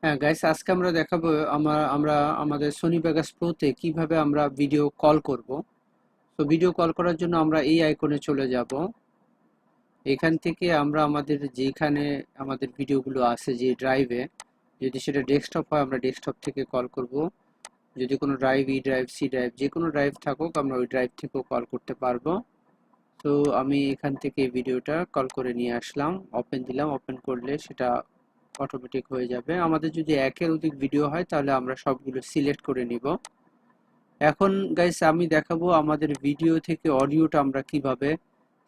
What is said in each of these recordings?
হ্যাঁ গাইস, আজকে আমরা দেখাবো আমরা আমাদের সোনি ভেগাস প্রোতে কিভাবে আমরা ভিডিও কল করব। তো ভিডিও কল করার জন্য আমরা এই আইকনে চলে যাব। এখান থেকে আমরা আমাদের যেখানে আমাদের ভিডিওগুলো আছে যে ড্রাইভে, যদি সেটা ডেস্কটপ হয় আমরা ডেস্কটপ থেকে কল করব। যদি কোনো drive, E drive, C drive, যে কোনো ড্রাইভ থাকুক আমরা ওই ড্রাইভ থেকেও কল করতে পারবো। তো আমি এখান থেকে ভিডিওটা কল করে নিয়ে আসলাম, ওপেন দিলাম। ওপেন করলে সেটা অটোমেটিক হয়ে যাবে। আমাদের যদি একের অধিক ভিডিও হয় তাহলে আমরা সবগুলো সিলেক্ট করে নিব। এখন গাইস আমি দেখাবো আমাদের ভিডিও থেকে অডিওটা আমরা কিভাবে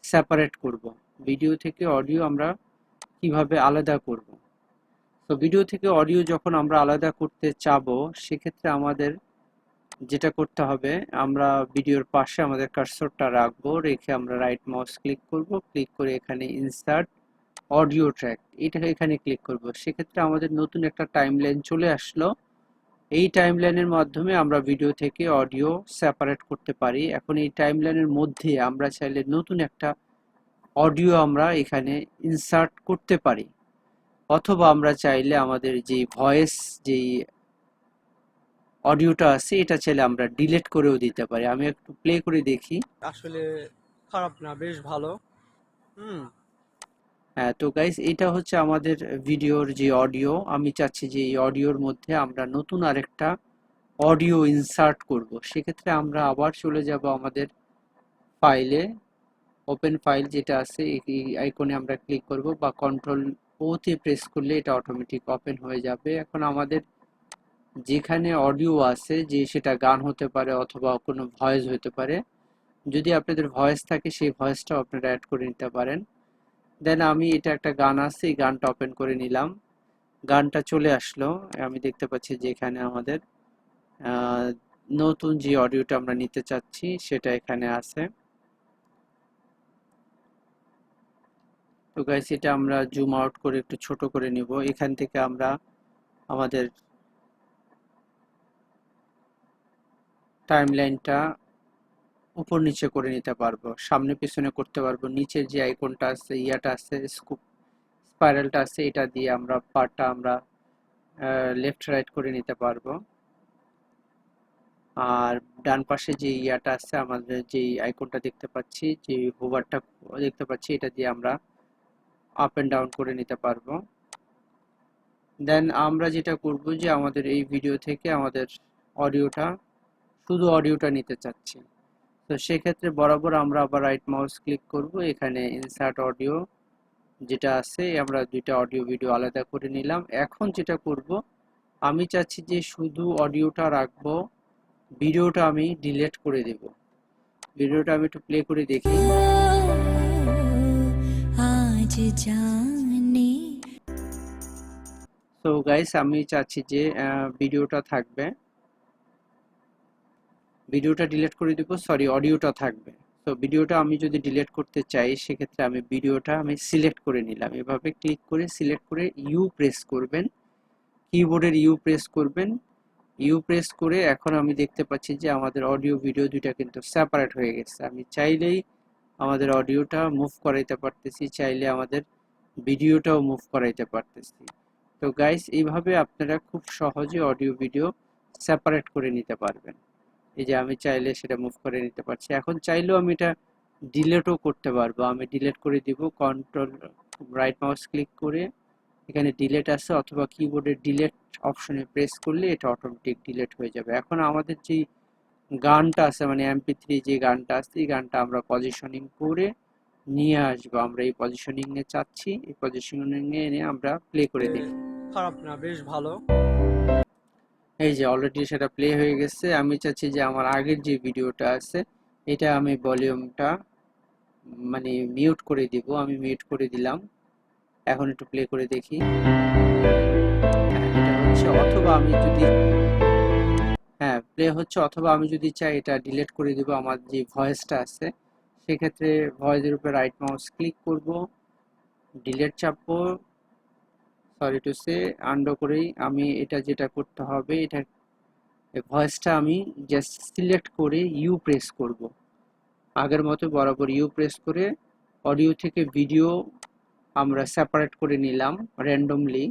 সেপারেট করব। ভিডিও থেকে অডিও আমরা কিভাবে আলাদা করব। তো ভিডিও থেকে অডিও যখন আমরা আলাদা করতে চাবো, সেক্ষেত্রে আমাদের যেটা করতে হবে, আমরা ভিডিওর পাশে আমাদের কার্সরটা রাখবো, রেখে আমরা রাইট মাউস ক্লিক করব, ক্লিক করে এখানে ইনসার্ট অডিও ট্র্যাক, এটা এখানে ক্লিক করব। সেক্ষেত্রে আমাদের নতুন একটা টাইমলাইন চলে আসলো। এই টাইমলাইনের মাধ্যমে আমরা ভিডিও থেকে অডিও সেপারেট করতে পারি। এখন এই টাইমলাইনের মধ্যে আমরা চাইলে নতুন একটা অডিও আমরা এখানে ইনসার্ট করতে পারি, অথবা আমরা চাইলে আমাদের যে ভয়েস, যেই অডিওটা আছে এটা চাইলে আমরা ডিলিট করেও দিতে পারি। আমি একটু প্লে করে দেখি। আসলে খারাপ না, বেশ ভালো। হুম। হ্যাঁ, তো গাইস এটা হচ্ছে আমাদের ভিডিওর যে অডিও। আমি চাচ্ছি যে এই অডিওর মধ্যে আমরা নতুন আরেকটা অডিও ইনসার্ট করব। সেক্ষেত্রে আমরা আবার চলে যাব আমাদের ফাইলে, ওপেন ফাইল যেটা আছে এই আইকনে আমরা ক্লিক করব, বা কন্ট্রোল ও তে প্রেস করলে এটা অটোমেটিক ওপেন হয়ে যাবে। এখন আমাদের যেখানে অডিও আছে, যে সেটা গান হতে পারে অথবা কোনো ভয়েস হতে পারে, যদি আপনাদের ভয়েস থাকে সেই ভয়েসটা আপনারা অ্যাড করে নিতে পারেন। দেন আমি এটা একটা গান আছে, এই গানটা ওপেন করে নিলাম। গানটা চলে আসলো। আমি দেখতে পাচ্ছি যে এখানে আমাদের নতুন যে অডিওটা আমরা নিতে চাচ্ছি সেটা এখানে আছে। তো গাইস এটা আমরা জুম আউট করে একটু ছোট করে নিব। এখান থেকে আমরা আমাদের টাইমলাইনটা উপর নিচে করে নিতে পারবো, সামনে পিছনে করতে পারবো। নিচের যে আইকনটা আছে, ইয়াটা আছে, স্কুপ স্পাইরালটা আছে, এটা দিয়ে আমরা পার্টটা আমরা লেফট রাইট করে নিতে পারবো। আর ডান পাশে যে ইয়াটা আছে, আমাদের যে আইকনটা দেখতে পাচ্ছি, যে হোভারটা দেখতে পাচ্ছি, এটা দিয়ে আমরা আপ এন্ড ডাউন করে নিতে পারবো। দেন আমরা যেটা করব যে আমাদের এই ভিডিও থেকে আমাদের অডিওটা, শুধু অডিওটা নিতে চাচ্ছি। তো সেক্ষেত্রে বরাবর আমরা আবার রাইট মাউস ক্লিক করব, এখানে ইনসার্ট অডিও যেটা আছে, আমরা দুইটা অডিও ভিডিও আলাদা করে নিলাম। এখন যেটা করব, আমি চাচ্ছি যে শুধু অডিওটা রাখবো, ভিডিওটা আমি ডিলিট করে দেব। ভিডিওটা আমি একটু প্লে করে দেখি। আজ জানি। তো গাইস আমি চাচ্ছি যে ভিডিওটা থাকবে, ভিডিওটা ডিলিট করে দিব, সরি অডিওটা থাকবে। তো ভিডিওটা আমি যদি ডিলিট করতে চাই, সেক্ষেত্রে আমি ভিডিওটা সিলেক্ট করে নিলাম, এভাবে ক্লিক করে সিলেক্ট করে ইউ প্রেস করবেন, কিবোর্ডের ইউ প্রেস করবেন। ইউ প্রেস করে এখন আমি দেখতে পাচ্ছি যে আমাদের অডিও ভিডিও দুইটা কিন্তু সেপারেট হয়ে গেছে। আমি চাইলেই আমাদের অডিওটা মুভ করাইতে পারতেছি, চাইলে আমাদের ভিডিওটাও মুভ করাইতে পারতেছি। তো গাইস এইভাবে আপনারা খুব সহজে অডিও ভিডিও সেপারেট করে নিতে পারবেন। এই যে আমি চাইলে সেটা মুভ করে নিতে পারছি। এখন চাইলেও আমি এটা ডিলিটও করতে পারবো। আমি ডিলিট করে দিব, কন্ট্রোল রাইট মাউস ক্লিক করে এখানে ডিলিট আছে, অথবা কিবোর্ডের ডিলিট অপশনে প্রেস করলে এটা অটোমেটিক ডিলিট হয়ে যাবে। এখন আমাদের যে গানটা আছে, মানে এমপি3 যে গানটা আছে, এই গানটা আমরা পজিশনিং করে নিয়ে আসবো। আমরা এই পজিশনিং এ চাচ্ছি, এই পজিশনিং এ এনে আমরা প্লে করে দেখি। খারাপ না, বেশ ভালো। এই যে অলরেডি সেটা প্লে হয়ে গেছে। আমি চাচ্ছি যে আমার আগের যে ভিডিওটা আছে, এটা আমি ভলিউমটা মানে মিউট করে দিব। আমি মিউট করে দিলাম। এখন একটু প্লে করে দেখি। হ্যাঁ, এটা হচ্ছে। অথবা আমি যদি, হ্যাঁ প্লে হচ্ছে, অথবা আমি যদি চাই এটা ডিলিট করে দিব। আমার যে ভয়েসটা আছে, সেক্ষেত্রে ভয়েসের উপরে রাইট মাউস ক্লিক করব, ডিলিট চাপবো, সরি টু সে আন্ডো করেই আমি এটা যেটা করতে হবে, এটা ভয়েসটা আমি জাস্ট সিলেক্ট করে ইউ প্রেস করব। আগের মতো বরাবর ইউ প্রেস করে অডিও থেকে ভিডিও আমরা সেপারেট করে নিলাম র্যান্ডমলি।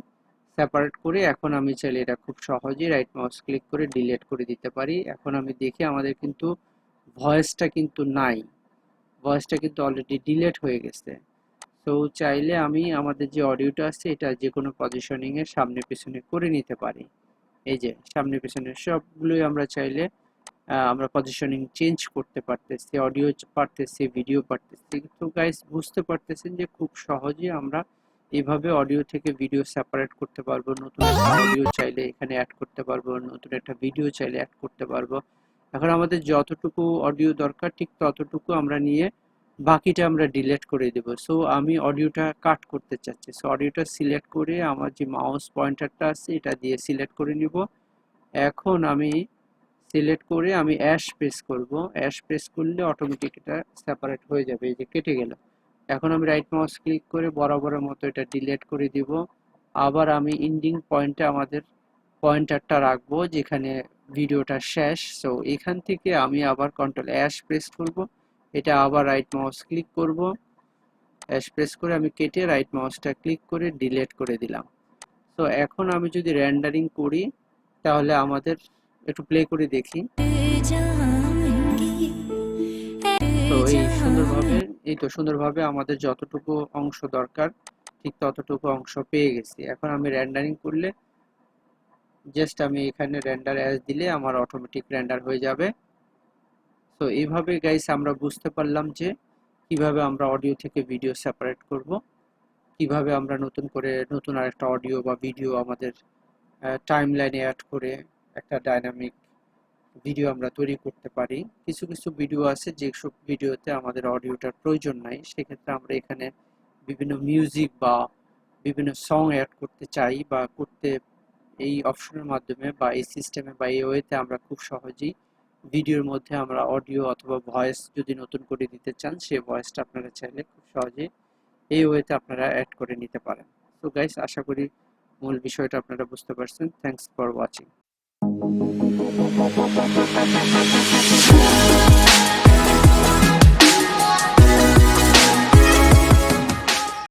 সেপারেট করে এখন আমি চাইলে এটা খুব সহজেই রাইট মাউস ক্লিক করে ডিলিট করে দিতে পারি। এখন আমি দেখি আমাদের কিন্তু ভয়েসটা কিন্তু নাই, ভয়েসটা কিন্তু অলরেডি ডিলিট হয়ে গেছে। তো চাইলে আমি আমাদের যে অডিওটা আছে এটা যে কোনো পজিশনিং এর সামনে পিছনে করে নিতে পারি। এই যে সামনে পিছনে সবগুলোই আমরা চাইলে আমরা পজিশনিং চেঞ্জ করতে পারতেছি, অডিও পারতেছি, ভিডিও পারতেছি। তো গাইস বুঝতে পারতেছেন যে খুব সহজে আমরা এভাবে অডিও থেকে ভিডিও সেপারেট করতে পারবো, নতুন একটা অডিও চাইলে এখানে অ্যাড করতে পারবো, নতুন একটা ভিডিও চাইলে অ্যাড করতে পারবো। এখন আমাদের যতটুকু অডিও দরকার ঠিক ততটুকু আমরা নিয়ে বাকিটা আমরা ডিলিট করে দেব। সো আমি অডিওটা কাট করতে চাচ্ছি, সো অডিওটা সিলেক্ট করে আমার যে মাউস পয়েন্টারটা আছে এটা দিয়ে সিলেক্ট করে নিব। এখন আমি সিলেক্ট করে আমি অ্যাশ প্রেস করব, অ্যাশ প্রেস করলে অটোমেটিক এটা সেপারেট হয়ে যাবে। এই যে কেটে গেল। এখন আমি রাইট মাউস ক্লিক করে বরাবরের মতো এটা ডিলিট করে দিব। আবার আমি এন্ডিং পয়েন্টে আমাদের পয়েন্টারটা রাখবো যেখানে ভিডিওটা শেষ। সো এখান থেকে আমি আবার কন্ট্রোল অ্যাশ প্রেস করব, এটা আবার রাইট মাউস ক্লিক করব, অ্যাশ প্রেস করে আমি কেটে রাইট মাউসটা ক্লিক করে ডিলিট করে দিলাম। তো এখন আমি যদি রেন্ডারিং করি তাহলে আমাদের একটু প্লে করে দেখি। তো সুন্দরভাবে আমাদের যতটুকু অংশ দরকার ঠিক ততটুকু অংশ পেয়ে গেছি। এখন আমি রেন্ডারিং করলে জাস্ট আমি এখানে রেন্ডার অ্যাজ দিলে আমার অটোমেটিক রেন্ডার হয়ে যাবে। তো এইভাবে গাইস আমরা বুঝতে পারলাম যে কিভাবে আমরা অডিও থেকে ভিডিও সেপারেট করব, কিভাবে আমরা নতুন আরেকটা অডিও বা ভিডিও আমাদের টাইমলাইনে অ্যাড করে একটা ডাইনামিক ভিডিও আমরা তৈরি করতে পারি। কিছু কিছু ভিডিও আছে যেসব ভিডিওতে আমাদের অডিওটার প্রয়োজন নাই, সেক্ষেত্রে আমরা এখানে বিভিন্ন মিউজিক বা বিভিন্ন সং অ্যাড করতে চাই বা করতে এই অপশনের মাধ্যমে বা এই সিস্টেমে বা এই ওয়েতে আমরা খুব সহজেই ভিডিওর মধ্যে আমরা অডিও অথবা ভয়েস যদি নতুন করে দিতে চান সেই ভয়েসটা আপনারা চাইলে খুব সহজেই এই ওয়েতে আপনারা অ্যাড করে নিতে পারেন। তো গাইস আশা করি মূল বিষয়টা আপনারা বুঝতে পারছেন। Thanks for watching.